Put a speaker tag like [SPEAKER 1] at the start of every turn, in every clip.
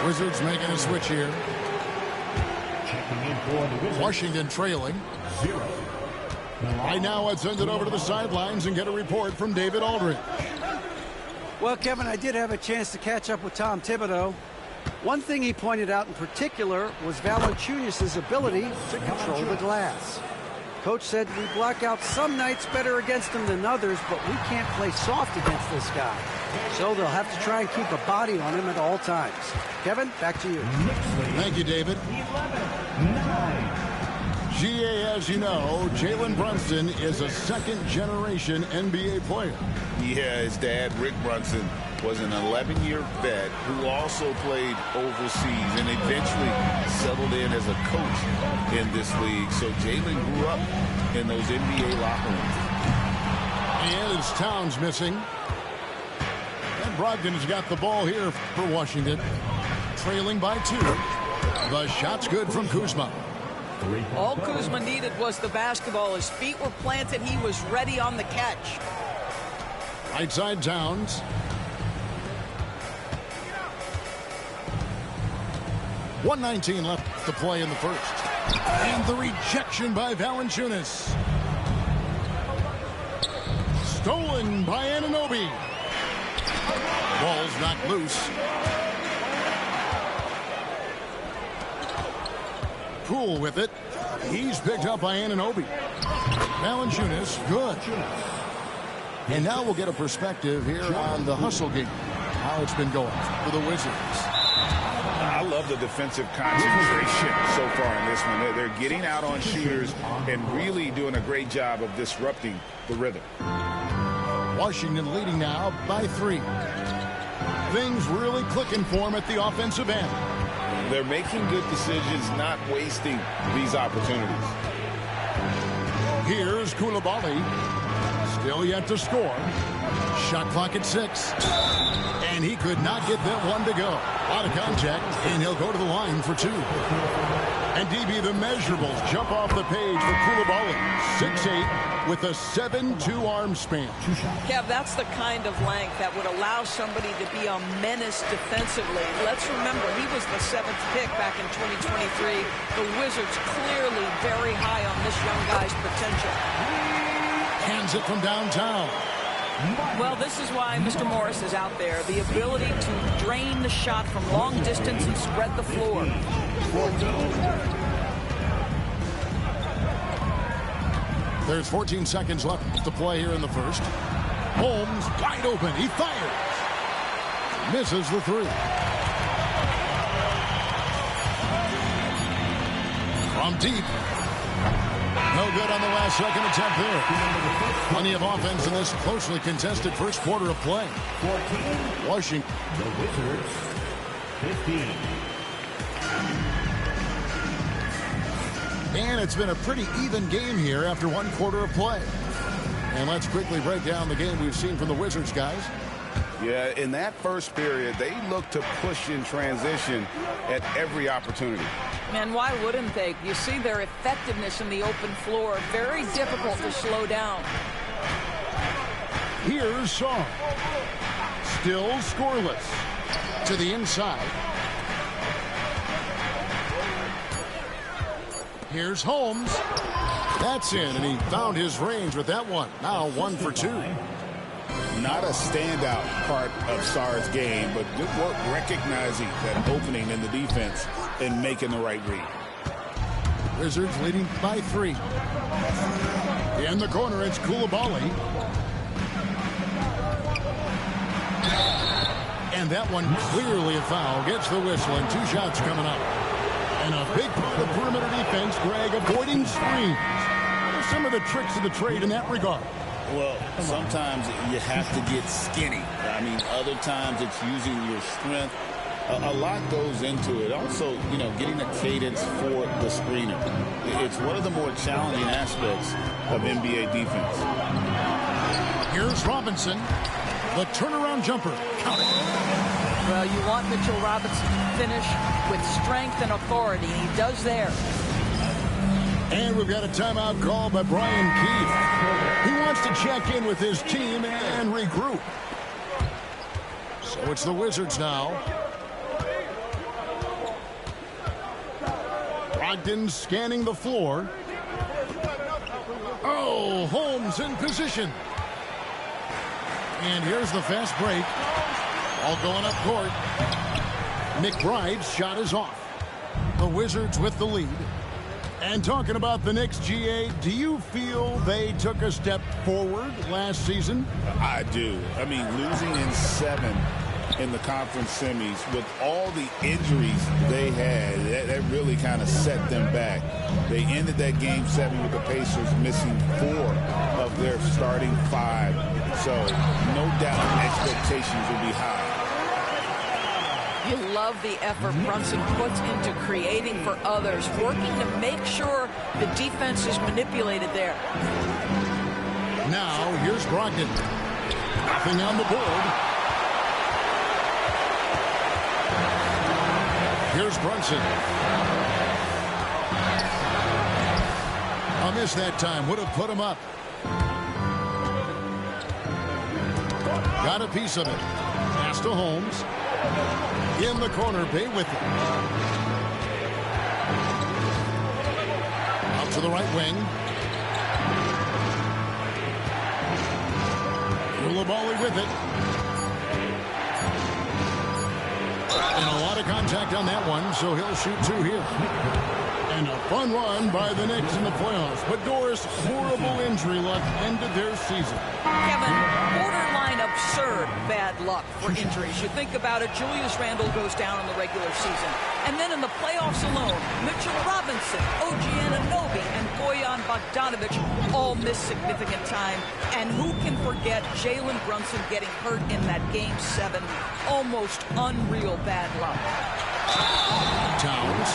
[SPEAKER 1] Wizards making a switch here.
[SPEAKER 2] Checking in for the Wizards.
[SPEAKER 1] Washington trailing.
[SPEAKER 2] 0.
[SPEAKER 1] Right now, let's send it over to the sidelines and get a report from David Aldridge.
[SPEAKER 3] Well, Kevin, I did have a chance to catch up with Tom Thibodeau. One thing he pointed out in particular was Valanciunas' ability to control the glass. Coach said we block out some nights better against him than others, but we can't play soft against this guy. So they'll have to try and keep a body on him at all times. Kevin, back to you.
[SPEAKER 1] Thank you, David.
[SPEAKER 2] 11-9.
[SPEAKER 1] GA, as you know, Jalen Brunson is a second-generation NBA player.
[SPEAKER 4] Yeah, his dad, Rick Brunson, was an 11-year vet who also played overseas and eventually settled in as a coach in this league. So Jalen grew up in those NBA locker rooms.
[SPEAKER 1] And it's Towns missing. And Brogdon has got the ball here for Washington. Trailing by 2. The shot's good from Kuzma.
[SPEAKER 5] All Kuzma needed was the basketball. His feet were planted. He was ready on the catch.
[SPEAKER 1] Right side Towns. .119 left to play in the first. And the rejection by Valanciunas. Stolen by Anunoby. Ball's knocked loose. Poole with it. He's picked up by Anunoby. Valanciunas, good. And now we'll get a perspective here on the hustle game. How it's been going for the Wizards.
[SPEAKER 4] I love the defensive concentration so far in this one. They're getting out on shooters and really doing a great job of disrupting the rhythm.
[SPEAKER 1] Washington leading now by 3. Things really clicking for them at the offensive end.
[SPEAKER 4] They're making good decisions, not wasting these opportunities.
[SPEAKER 1] Here's Koulibaly. Still yet to score. Shot clock at 6. And he could not get that one to go. Out of contact, and he'll go to the line for 2. And DB, the measurables jump off the page for Koulibaly. 6'8", with a 7'2" arm span.
[SPEAKER 5] Kev, that's the kind of length that would allow somebody to be a menace defensively. Let's remember, he was the 7th pick back in 2023. The Wizards clearly very high on this young guy's potential.
[SPEAKER 1] Hands it from downtown.
[SPEAKER 5] Well, this is why Mr. Morris is out there. The ability to drain the shot from long distance and spread the floor.
[SPEAKER 1] There's 14 seconds left to play here in the first. Holmes wide open. He fires. Misses the 3. From deep. No good on the last second attempt there. Plenty of offense in this closely contested first quarter of play.
[SPEAKER 2] 14.
[SPEAKER 1] Washington.
[SPEAKER 2] The Wizards, 15.
[SPEAKER 1] And it's been a pretty even game here after one quarter of play. And let's quickly break down the game we've seen from the Wizards, guys.
[SPEAKER 4] Yeah, in that first period, they looked to push in transition at every opportunity.
[SPEAKER 5] And why wouldn't they? You see their effectiveness in the open floor. Very difficult to slow down.
[SPEAKER 1] Here's Shaw. Still scoreless. To the inside. Here's Holmes. That's in, and he found his range with that one. Now 1 for 2.
[SPEAKER 4] Not a standout part of Sarr's game, but good work recognizing that opening in the defense and making the right read.
[SPEAKER 1] Wizards leading by 3. In the corner, it's Koulibaly. And that one clearly a foul. Gets the whistle, and 2 shots coming up. And a big part of perimeter defense, Greg, avoiding screens. What are some of the tricks of the trade in that regard?
[SPEAKER 4] Well, sometimes you have to get skinny. I mean, other times it's using your strength. A lot goes into it. Also, you know, getting a cadence for the screener. It's one of the more challenging aspects of NBA defense.
[SPEAKER 1] Here's Robinson. The turnaround jumper. Count it.
[SPEAKER 5] Well, you want Mitchell Robinson to finish with strength and authority, and he does there.
[SPEAKER 1] And we've got a timeout call by Brian Keefe. He wants to check in with his team and regroup. So it's the Wizards now. Brogdon scanning the floor. Oh, Holmes in position. And here's the fast break. All going up court. McBride's shot is off. The Wizards with the lead. And talking about the Knicks, GA, do you feel they took a step forward last season?
[SPEAKER 4] I do. I mean, losing in 7 in the conference semis with all the injuries they had, that really kind of set them back. They ended that game 7 with the Pacers missing 4 of their starting 5. So no doubt expectations will be high.
[SPEAKER 5] You love the effort Brunson puts into creating for others, working to make sure the defense is manipulated there.
[SPEAKER 1] Now, here's Brogdon. Nothing on the board. Here's Brunson. A miss that time. Would have put him up. Got a piece of it. Pass to Holmes. In the corner, Bay with it. Out to the right wing. Koulibaly with it. And a lot of contact on that one, so he'll shoot 2 here. And a fun run by the Knicks in the playoffs. But Doris, horrible injury luck ended their season.
[SPEAKER 5] Kevin, borderline absurd bad luck for injuries. You think about it, Julius Randle goes down in the regular season. And then in the playoffs alone, Mitchell Robinson, OG Anunoby, and Bojan Bogdanovic all miss significant time. And who can forget Jalen Brunson getting hurt in that Game 7? Almost unreal bad luck.
[SPEAKER 1] Towns.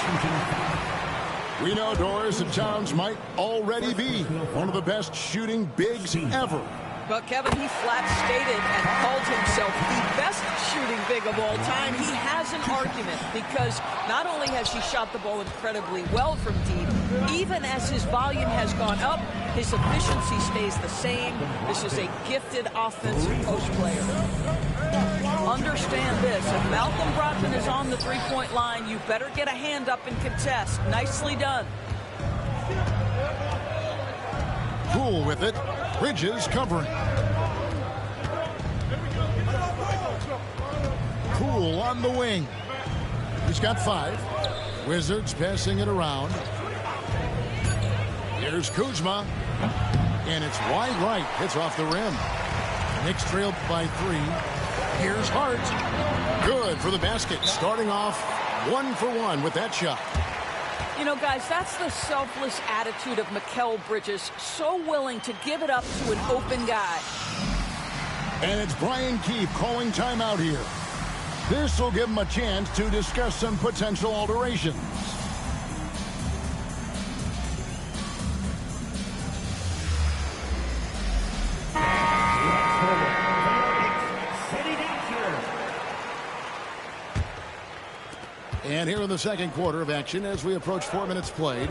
[SPEAKER 1] We know, Doris, that Towns might already be one of the best shooting bigs ever.
[SPEAKER 5] But Kevin, he flat stated and called himself the best shooting big of all time. He has an argument because not only has he shot the ball incredibly well from deep, even as his volume has gone up, his efficiency stays the same. This is a gifted offensive post player. Understand this, if Malcolm Brogdon is on the three-point line, you better get a hand up and contest. Nicely done.
[SPEAKER 1] Poole with it. Bridges covering. Poole on the wing. He's got 5. Wizards passing it around. Here's Kuzma. And it's wide right. Hits off the rim. Knicks trailed by 3. Here's Hart. Good for the basket. Starting off 1 for 1 with that shot.
[SPEAKER 5] You know, guys, that's the selfless attitude of Mikal Bridges. So willing to give it up to an open guy.
[SPEAKER 1] And it's Brian Keefe calling timeout here. This will give him a chance to discuss some potential alterations. And here in the second quarter of action as we approach 4 minutes played.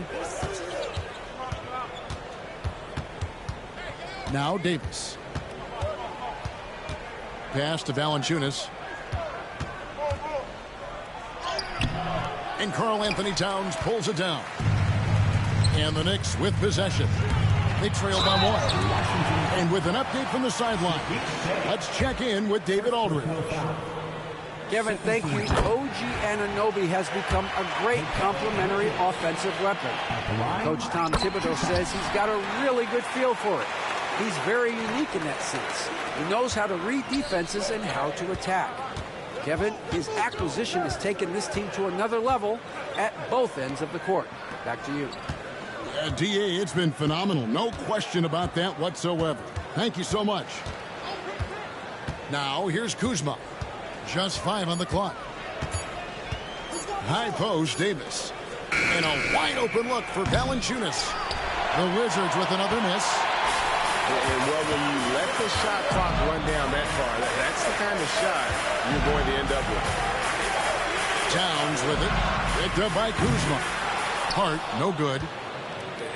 [SPEAKER 1] Now Davis. Pass to Valanciunas. And Karl Anthony Towns pulls it down. And the Knicks with possession. They trail by 1. And with an update from the sideline, let's check in with David Aldridge.
[SPEAKER 3] Kevin, thank you. OG Anunoby has become a great complementary offensive weapon. Coach Tom Thibodeau says he's got a really good feel for it. He's very unique in that sense. He knows how to read defenses and how to attack. Kevin, his acquisition has taken this team to another level at both ends of the court. Back to you.
[SPEAKER 1] DA, it's been phenomenal. No question about that whatsoever. Thank you so much. Now, here's Kuzma. Just 5 on the clock. High post, Davis. And a wide open look for Valanciunas. The Wizards with another miss.
[SPEAKER 6] And well, when you let the shot clock run down that far, that's the kind of shot you're going to end up with.
[SPEAKER 1] Towns with it. Picked up by Kuzma. Hart, no good.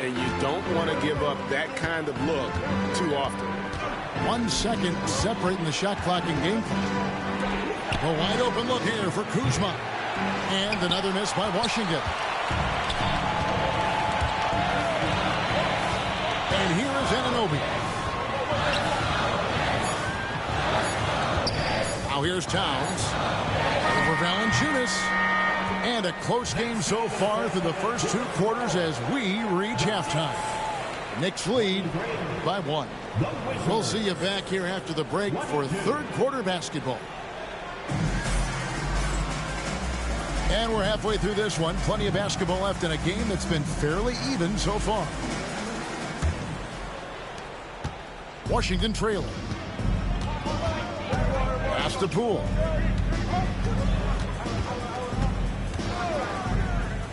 [SPEAKER 6] And you don't want to give up that kind of look too often.
[SPEAKER 1] 1 second separating the shot clock and game clock. A wide open look here for Kuzma. And another miss by Washington. And here is Anunoby. Now here's Towns. Over Valanciunas. And a close game so far through the first 2 quarters as we reach halftime. Knicks lead by 1. We'll see you back here after the break for third quarter basketball. And we're halfway through this one. Plenty of basketball left in a game that's been fairly even so far. Washington trailing. Pass to Poole.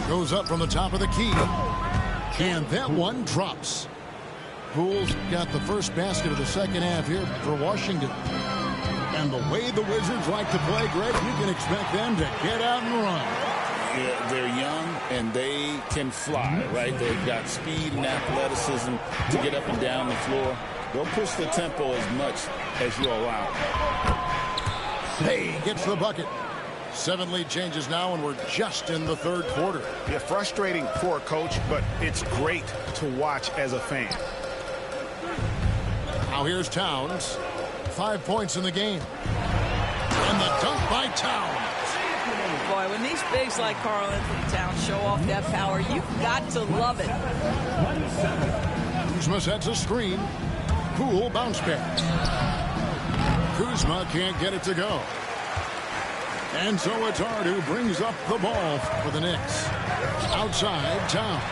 [SPEAKER 1] Goes up from the top of the key. And that one drops. Poole's got the first basket of the second half here for Washington. And the way the Wizards like to play, Greg, you can expect them to get out and run.
[SPEAKER 4] Yeah, they're young and they can fly, right? They've got speed and athleticism to get up and down the floor. They'll push the tempo as much as you allow.
[SPEAKER 1] Hey, gets the bucket. 7 lead changes now, and we're just in the third quarter.
[SPEAKER 6] Yeah, frustrating for a coach, but it's great to watch as a fan.
[SPEAKER 1] Now here's Towns. 5 points in the game. And the dunk by Towns.
[SPEAKER 5] Boy, when these bigs like Karl Anthony Towns show off that power, you've got to love it.
[SPEAKER 1] Kuzma sets a screen. Poole bounce back. Kuzma can't get it to go. And so it's Hart who brings up the ball for the Knicks. Outside, Towns.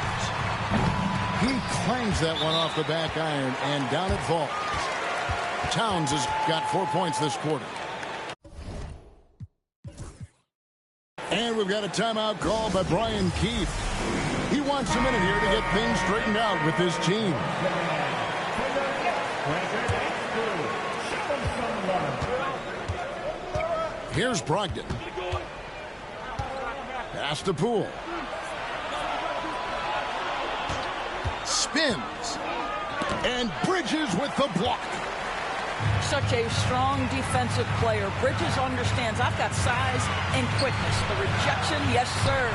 [SPEAKER 1] He clangs that one off the back iron, and down it falls. Towns has got 4 points this quarter. And we've got a timeout call by Brian Keefe. He wants a minute here to get things straightened out with his team. Here's Brogdon. Pass to Poole. Spins. And Bridges with the block.
[SPEAKER 5] Such a strong defensive player. Bridges understands I've got size and quickness. The rejection, yes, sir.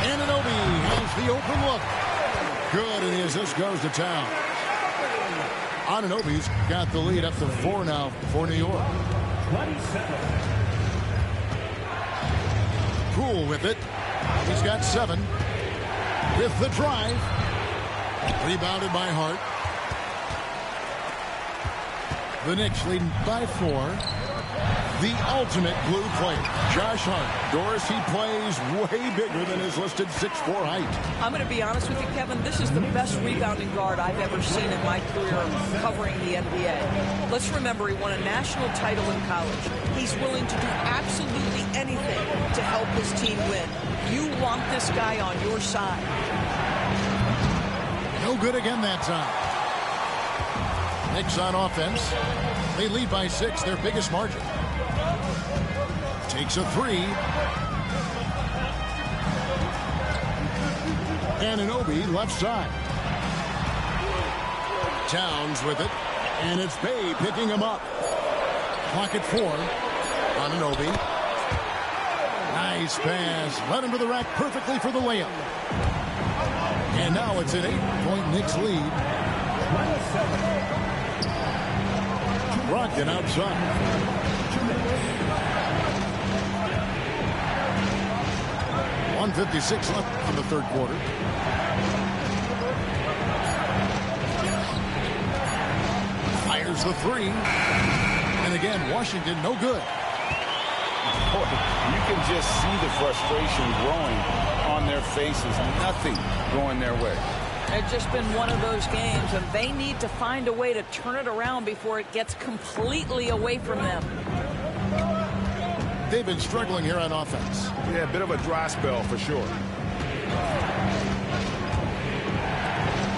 [SPEAKER 1] Anunoby has the open look. Good, and his assist goes to Towns. Anunoby's got the lead up to 4 now for New York.
[SPEAKER 2] 27.
[SPEAKER 1] Poole with it. He's got 7. With the drive. Rebounded by Hart. The Knicks leading by 4. The ultimate blue player, Josh Hart. Doris, he plays way bigger than his listed 6'4" height.
[SPEAKER 5] I'm going to be honest with you, Kevin. This is the best rebounding guard I've ever seen in my career covering the NBA. Let's remember, he won a national title in college. He's willing to do absolutely anything to help his team win. You want this guy on your side.
[SPEAKER 1] No good again that time. Knicks on offense. They lead by 6, their biggest margin. Takes a 3. Anunoby left side. Towns with it. And it's Bay picking him up. Clock at 4. Anunoby. Nice pass. Led him to the rack perfectly for the layup. And now it's an 8-point Knicks lead. Brogdon outside. 1:56 left in the third quarter. Fires the 3. And again, Washington no good.
[SPEAKER 4] Boy, you can just see the frustration growing on their faces. Nothing going their way.
[SPEAKER 5] It's just been one of those games, and they need to find a way to turn it around before it gets completely away from them.
[SPEAKER 1] They've been struggling here on offense.
[SPEAKER 6] Yeah, a bit of a dry spell for sure.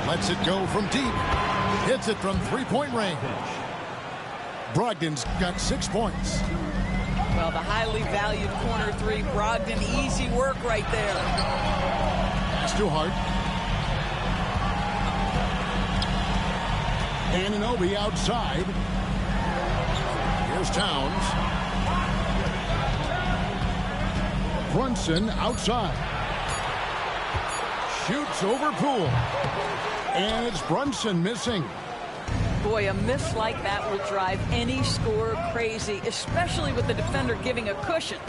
[SPEAKER 1] Lets it go from deep. Hits it from 3-point range. Brogdon's got 6 points.
[SPEAKER 5] Well, the highly valued corner 3, Brogdon, easy work right there.
[SPEAKER 1] It's too hard. Anunoby outside. Here's Towns. Brunson outside. shoots over Poole. And it's Brunson missing.
[SPEAKER 5] Boy, a miss like that will drive any scorer crazy, especially with the defender giving a cushion.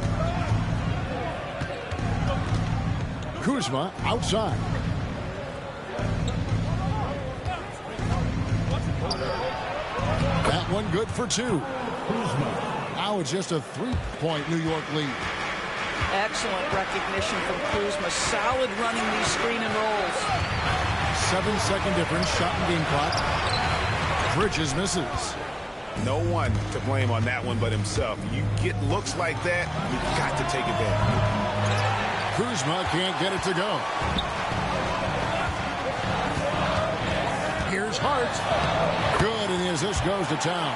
[SPEAKER 1] Kuzma outside. That one good for two. Now it's just a 3-point New York lead.
[SPEAKER 5] Excellent recognition from Kuzma. Solid running these screen and rolls.
[SPEAKER 1] 7-second difference, shot and game clock. Bridges misses.
[SPEAKER 6] No one to blame on that one but himself. You get looks like that, you got to take advantage.
[SPEAKER 1] Kuzma can't get it to go. Here's Hart. Good, and the assist goes to town.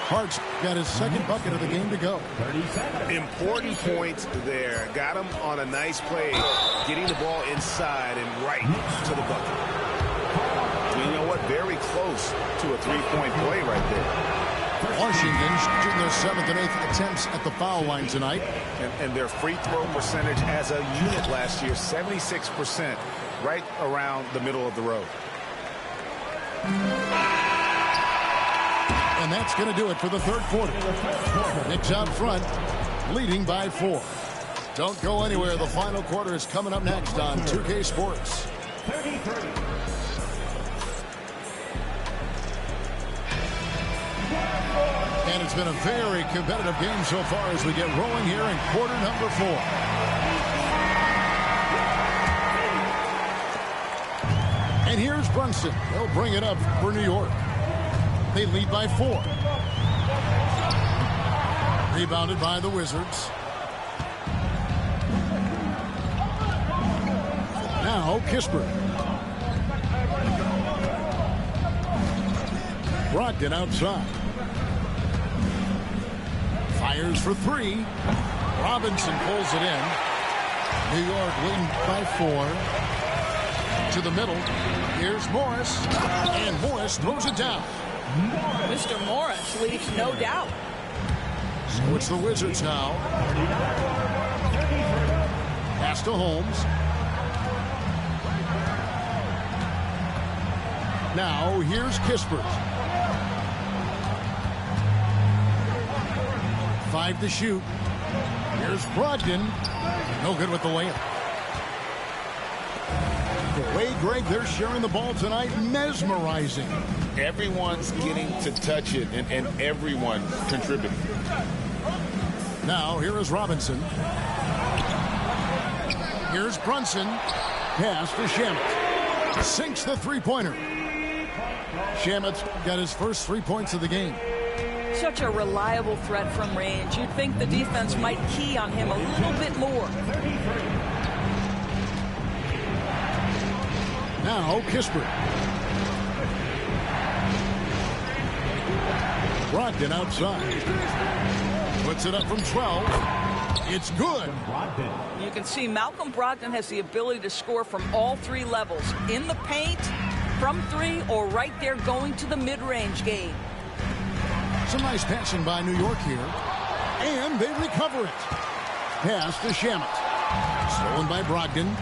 [SPEAKER 1] Hart's got his second bucket of the game to go.
[SPEAKER 6] Important points there. Got him on a nice play, getting the ball inside and right to the bucket. You know what? Very close to a three-point play right there.
[SPEAKER 1] Washington shooting their 7th and 8th attempts at the foul line tonight.
[SPEAKER 6] And their free throw percentage as a unit last year, 76%, right around the middle of the road.
[SPEAKER 1] And that's going to do it for the third quarter. Knicks out front, leading by 4. Don't go anywhere. The final quarter is coming up next on 2K Sports. And it's been a very competitive game so far as we get rolling here in quarter number 4. And here's Brunson. He'll bring it up for New York. They lead by 4. Rebounded by the Wizards. Now Kispert. Brogdon outside. Fires for 3. Robinson pulls it in. New York leading by 4. To the middle. Here's Morris. And Morris throws it down.
[SPEAKER 5] Mr. Morris leaves no doubt.
[SPEAKER 1] So it's the Wizards now. Pass to Holmes. Now here's Kispert. 5 to shoot. Here's Brogdon. No good with the layup. The way, Greg, they're sharing the ball tonight, mesmerizing.
[SPEAKER 4] Everyone's getting to touch it, and everyone contributing.
[SPEAKER 1] Now, here is Robinson. Here's Brunson. Pass to Shamet. Sinks the three-pointer. Shamet's got his first 3 points of the game.
[SPEAKER 5] Such a reliable threat from range. You'd think the defense might key on him a little bit more.
[SPEAKER 1] Now, Kispert. Brogdon outside. Puts it up from 12. It's good.
[SPEAKER 5] You can see Malcolm Brogdon has the ability to score from all 3 levels. In the paint, from 3, or right there going to the mid-range game.
[SPEAKER 1] Some nice passing by New York here. And they recover it. Pass to Shamet. Stolen by Brogdon.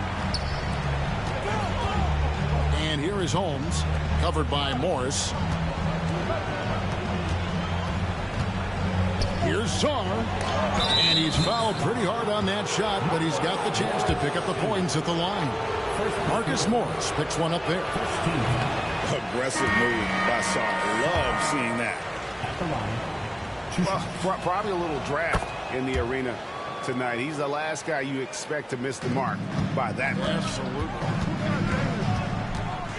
[SPEAKER 1] And here is Holmes. Covered by Morris. Here's Sarr. And he's fouled pretty hard on that shot, but he's got the chance to pick up the points at the line. Marcus Morris picks one up there.
[SPEAKER 6] Aggressive move by Sarr. Love seeing that. Well, probably a little draft in the arena tonight. He's the last guy you expect to miss the mark by that much.
[SPEAKER 1] Absolutely.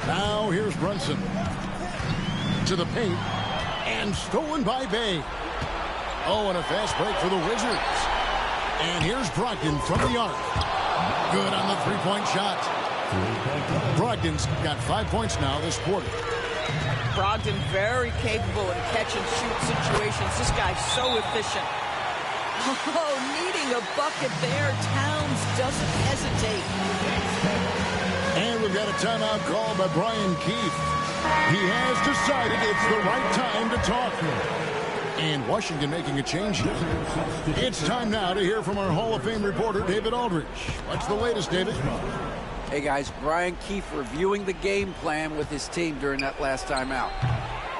[SPEAKER 1] Now here's Brunson. To the paint. And stolen by Bay. Oh, and a fast break for the Wizards. And here's Brogdon from the arc. Good on the three-point shot. Brogdon's got 5 points now this quarter.
[SPEAKER 5] Brogdon very capable in catch-and-shoot situations. This guy's so efficient. Oh, needing a bucket there. Towns doesn't hesitate.
[SPEAKER 1] And we've got a timeout call by Brian Keefe. He has decided it's the right time to talk. And Washington making a change here. It's time now to hear from our Hall of Fame reporter, David Aldridge. What's the latest, David?
[SPEAKER 3] Hey guys, Brian Keefe reviewing the game plan with his team during that last time out.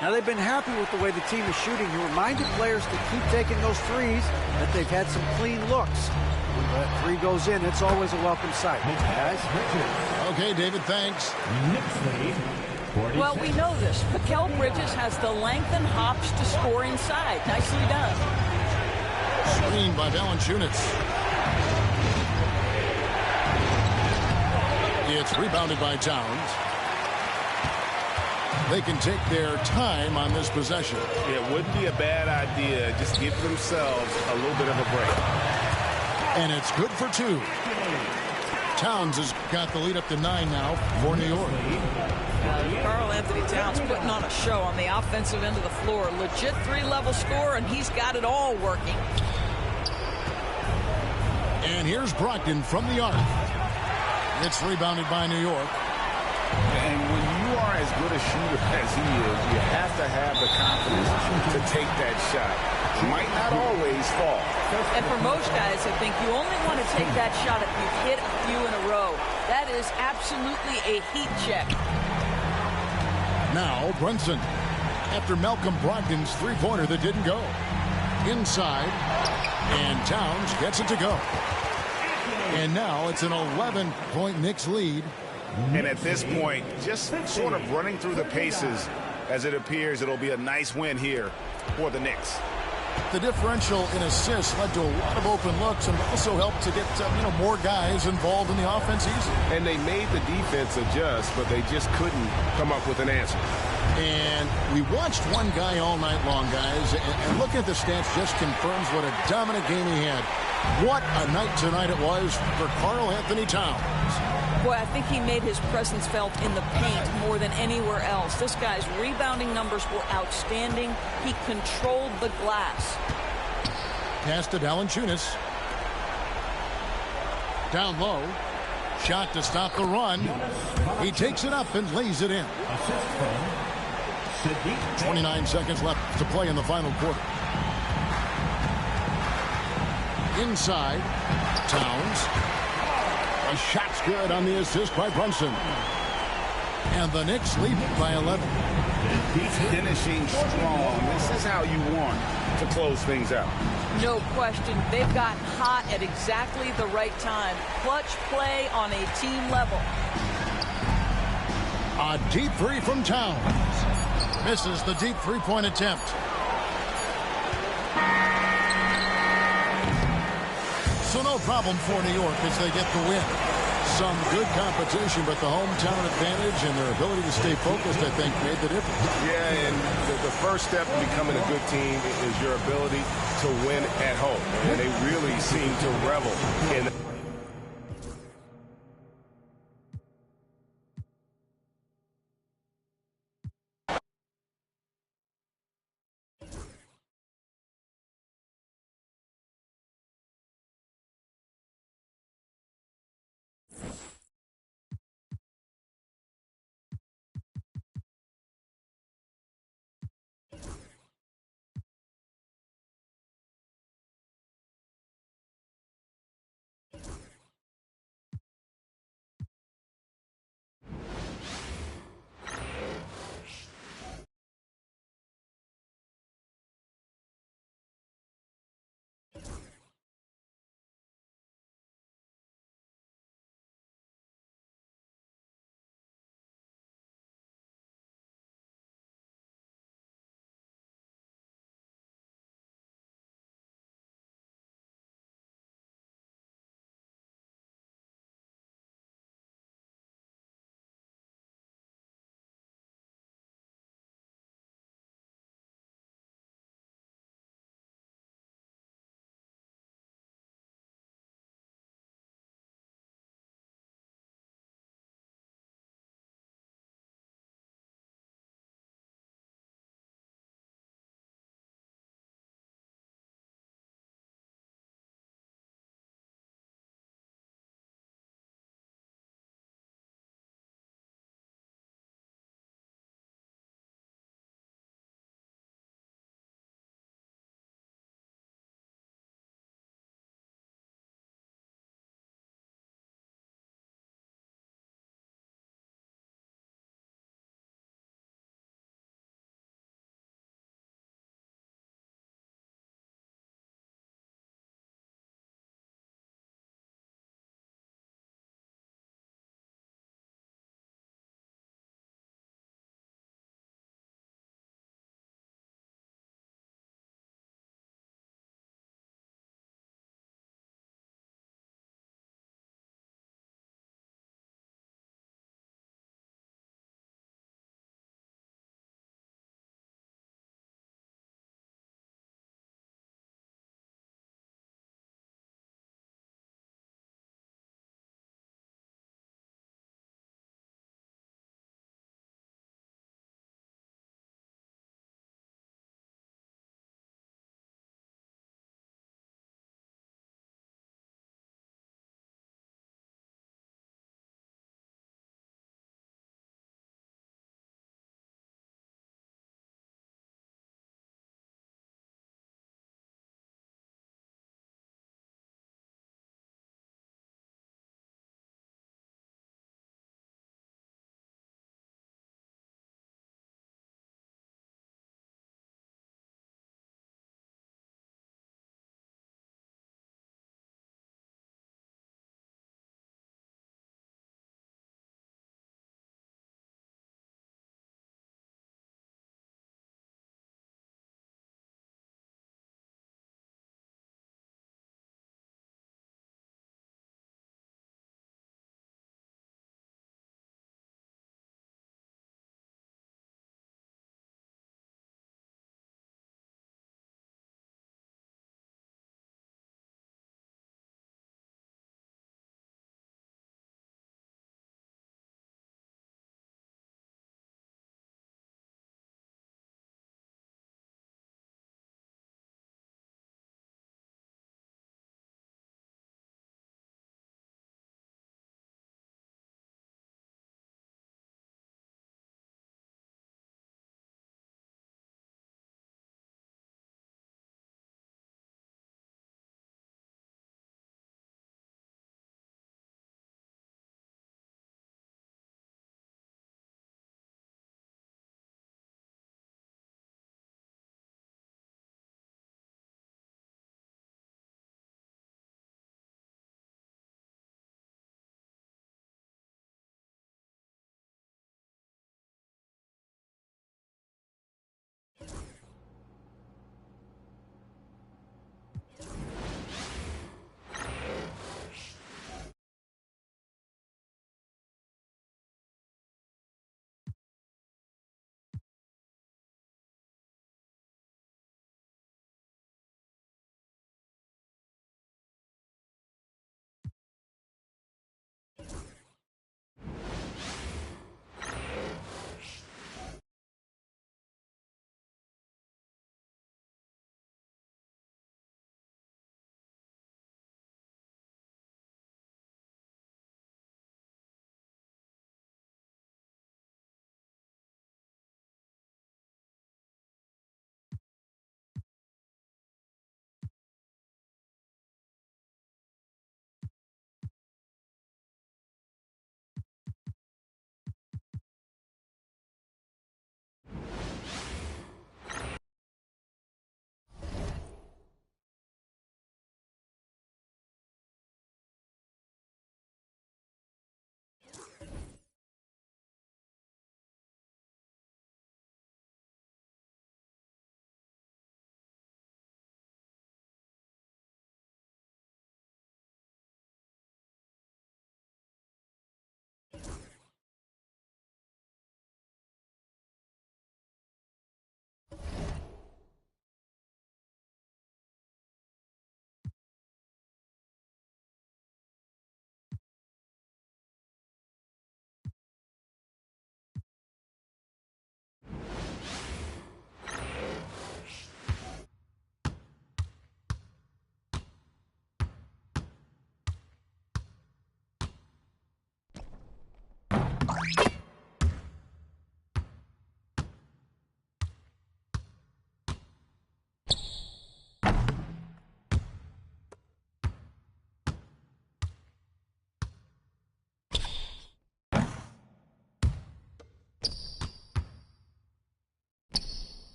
[SPEAKER 3] Now they've been happy with the way the team is shooting. He reminded players to keep taking those threes, that they've had some clean looks. When that three goes in, it's always a welcome sight. Guys?
[SPEAKER 1] Okay, David, thanks.
[SPEAKER 5] Well, we know this. Mikal Bridges has the length and hops to score inside. Nicely done.
[SPEAKER 1] Screen by Valanciunas. It's rebounded by Towns. They can take their time on this possession.
[SPEAKER 6] It wouldn't be a bad idea. Just give themselves a little bit of a break.
[SPEAKER 1] And it's good for 2. Towns has got the lead up to 9 now for New York.
[SPEAKER 5] Karl Anthony Towns putting on a show on the offensive end of the floor. Legit 3-level score, and he's got it all working.
[SPEAKER 1] And here's Brogdon from the arc. It's rebounded by New York.
[SPEAKER 6] And when you are as good a shooter as he is, you have to have the confidence to take that shot. It might not always fall.
[SPEAKER 5] And for most guys, I think you only want to take that shot if you've hit a few in a row. That is absolutely a heat check.
[SPEAKER 1] Now Brunson, after Malcolm Brogdon's three-pointer that didn't go. Inside, and Towns gets it to go. And now it's an 11-point Knicks lead.
[SPEAKER 6] And at this point, just sort of running through the paces as it appears it'll be a nice win here for the Knicks.
[SPEAKER 1] The differential in assists led to a lot of open looks and also helped to get more guys involved in the offense easy.
[SPEAKER 6] And they made the defense adjust, but they just couldn't come up with an answer.
[SPEAKER 1] And we watched one guy all night long, guys, and looking at the stats just confirms what a dominant game he had. What a night tonight it was for Karl Anthony Towns.
[SPEAKER 5] Boy, I think he made his presence felt in the paint more than anywhere else. This guy's rebounding numbers were outstanding. He controlled the glass.
[SPEAKER 1] Pass to Valanciunas. Down low. Shot to stop the run. He takes it up and lays it in. 29 seconds left to play in the final quarter. Inside, Towns. A shot's good on the assist by Brunson. And the Knicks lead by 11.
[SPEAKER 6] Finishing strong. This is how you want to close things out.
[SPEAKER 5] No question. They've gotten hot at exactly the right time. Clutch play on a team level.
[SPEAKER 1] A deep three from Towns. Misses the deep three-point attempt. So no problem for New York as they get the win. Some good competition, but the hometown advantage and their ability to stay focused, I think, made the difference.
[SPEAKER 6] Yeah, and the first step in becoming a good team is your ability to win at home. And they really seem to revel in